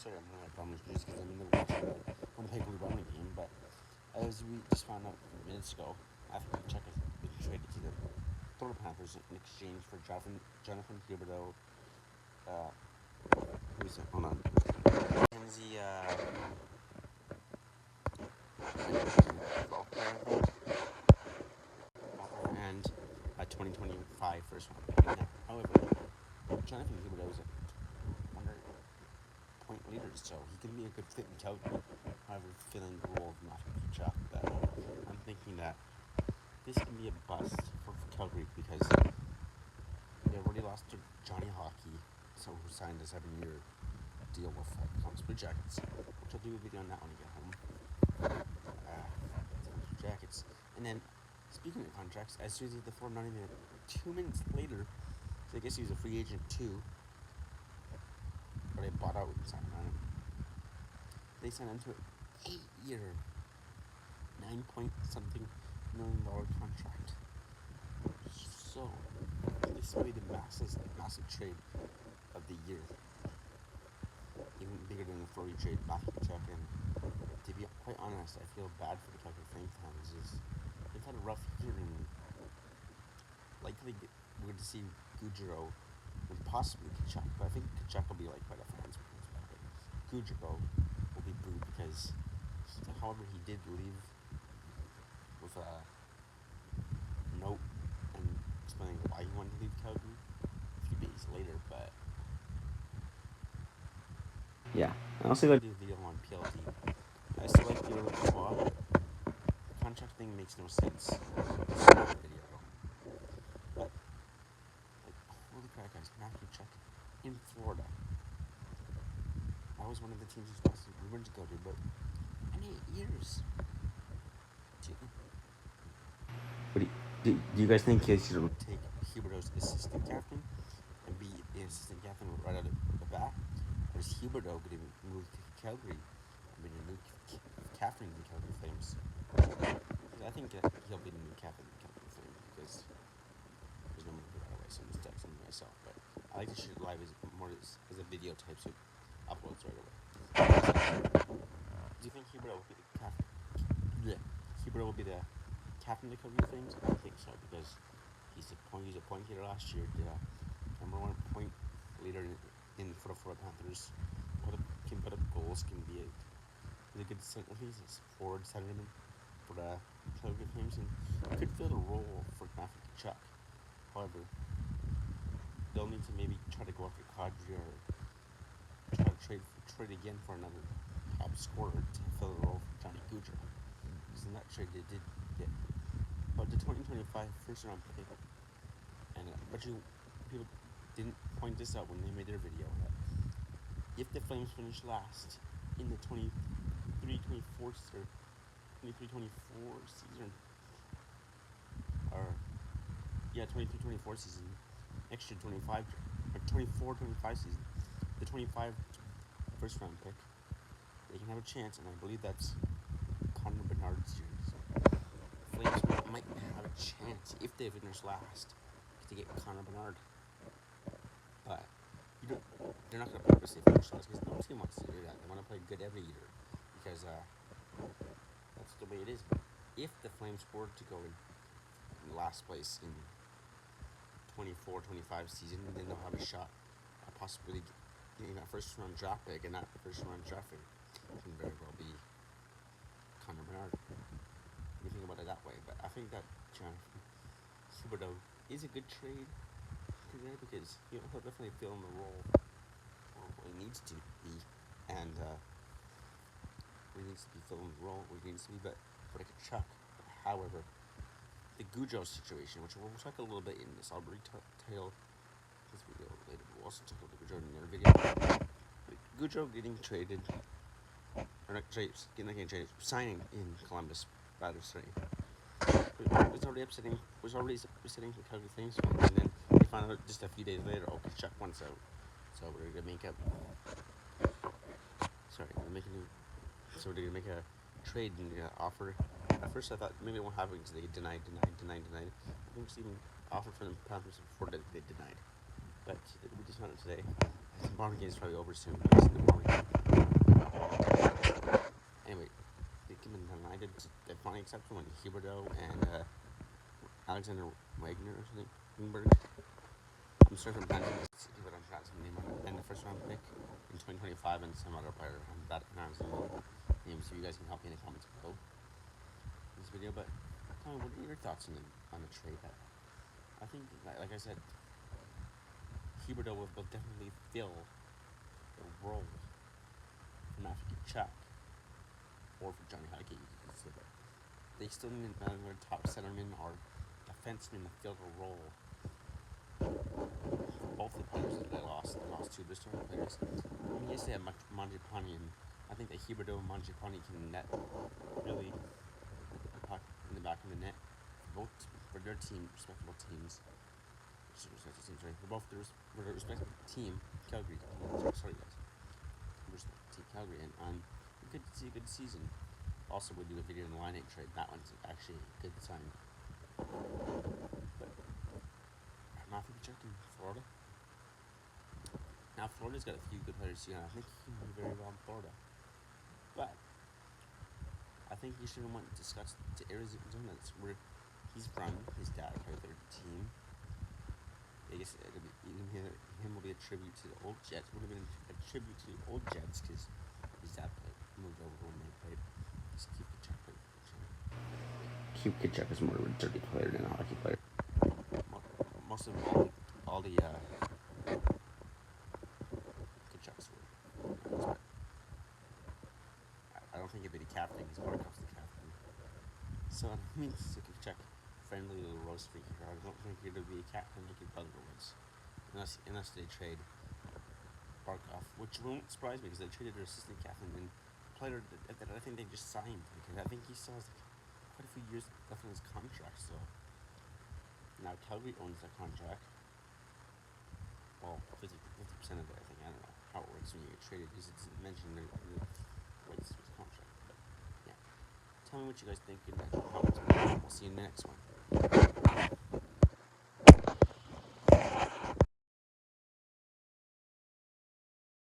sorry, I'm not Bromley just because I'm in the watching the Winnipeg Blue Bromley game, but as we just found out minutes ago, after Tkachuk has been traded to the Florida Panthers in exchange for Jonathan Huberdeau, who's it? Hold on. Mackenzie, and a 2025 first round pick. Now, however, Jonathan Huberdeau is a 100-point leader, so he can be a good fit in Calgary. However, filling the role of Matthew Tkachuk, but I'm thinking that this can be a bust for Calgary because they already lost to Johnny Hockey, who signed a 7-year deal with Columbus Blue Jackets, which I'll do a video on that when I get home. Blue Jackets. And then, speaking of contracts, as soon as the form, not even 2 minutes later, so I guess he was a free agent too, or they bought out and signed on him. They signed him to an 8-year, $9-point-something million contract. So, this will be the massive trade of the year. Even bigger than the Flurry trade, Matthew Tkachuk. And to be quite honest, I feel bad for the Calgary Flames. They've had a rough year, and likely we're going to see Gaudreau and possibly Tkachuk. But I think Tkachuk will be liked by the fans. Gaudreau will be booed because, however, he did leave with a note and explaining why he wanted to leave Calgary a few days later, but yeah, I also got to do a video on PLD. I still like the thougha. The contract thing makes no sense. It's not a video, but holy crap, guys! Matthew Tkachuk in Florida. That was one of the teams we wanted to go to, but in 8 years. Do you guys think he should take Huberdeau's assistant captain and be the assistant captain right out of the bat? Or is Huberdeau going to move to Calgary and be the new captain of the Calgary Flames? I think he'll be the new captain of the Calgary Flames because there's no one to do that away, so I'm just texting myself. But I like to shoot it live as a video type, so it uploads right away. Do you think Huberdeau will be the captain? Yeah. Huberdeau will be the captain of the Calgary Flames? I think so, because he's a point leader last year, the number 1 point leader for the Florida Panthers. Can put up goals, can be a really good center. He's a forward centerman for the Calgary Flames, and could fill the role for Matthew Tkachuk. However, they'll need to maybe try to go after Kadri or try to trade again for another top scorer to fill the role for Johnny Gaudreau. Because in that trade they did get the 2025 first round pick, and but people didn't point this out when they made their video. If the Flames finish last in the 23-24 season, or 23-24 season, next year 25 or 24-25 season, the 25 first round pick, they can have a chance, and I believe that's Connor Bedard's year. Flames might have a chance if they finish last to get Connor Bedard, but they're not going to purposely finish last because no team wants to do that. They want to play good every year because that's the way it is. But if the Flames were to go in last place in 24-25 season, then they'll have a shot at possibly getting that first round draft pick, and that first round draft pick can very well be Connor Bedard. You think about it that way, but I think that Jonathan Huberdeau is a good trade today because he'll definitely fill in the role or what he needs to be, and where he needs to be filling the role where he needs to be. But for the Tkachuk, however, the Gaudreau situation, which we'll talk a little bit in this, I'll retail this video later. We'll also talk about the Gaudreau in another video. But Gaudreau getting traded, or not traded, signing in Columbus. It was already upsetting for Calgary Flames fans, and then they found out just a few days later, Tkachuk wants out, so we're gonna make a trade and offer. At first I thought maybe it won't happen because they denied. I think it's even offered for the Panthers before they denied, but we just found out today. The Bomber game is probably over soon. except for when Huberdeau and Alexander Wagner or something. Wingberg. I'm sorry if I'm pronouncing this, but I'm trying to name on it. And the first round pick in 2025 and some other player that announced names. So you guys can help me in the comments below this video. But tell me, what are your thoughts on the trade? I think, like I said, Huberdeau will definitely fill the role for Matthew Tkachuk or for Johnny Hockey. They still need another top centerman or defenseman to fill the role. Both the players that they lost two of their starting players. I mean, yes, they have Mangiapane, and I think that Huberdeau and Mangiapane can net really the puck in the back of the net for their respectable teams. For both their respective team, Calgary. Sorry guys, team Calgary, and we could see a good season. Also, we'll do a video on the line 8 trade. That one's actually a good sign. But Matthew Tkachuk in Florida. Now Florida's got a few good players too, and I think he can do very well in Florida. But I think he should have went to Arizona. That's where he's from. His dad played their team. I guess him will be a tribute to the old Jets. Would have been a tribute to the old Jets because his dad moved over when they played. Keith Tkachuk is more of a dirty player than a hockey player. Most of all the Tkachuks were. I don't think he'd be the captain. He's Barkov's the captain. So I mean, Tkachuk, friendly little roast for here. I don't think he'd be a captain like his brother was, unless they trade Barkov, which won't surprise me because they traded their assistant captain and player that I think they just signed because I think he still has quite a few years left on his contract. So now Calgary owns that contract. Well, 50% of it, I think. I don't know how it works when you get traded because it's mentioned in the rights to his contract. But yeah, tell me what you guys think in the comments below. We'll see you in the next one.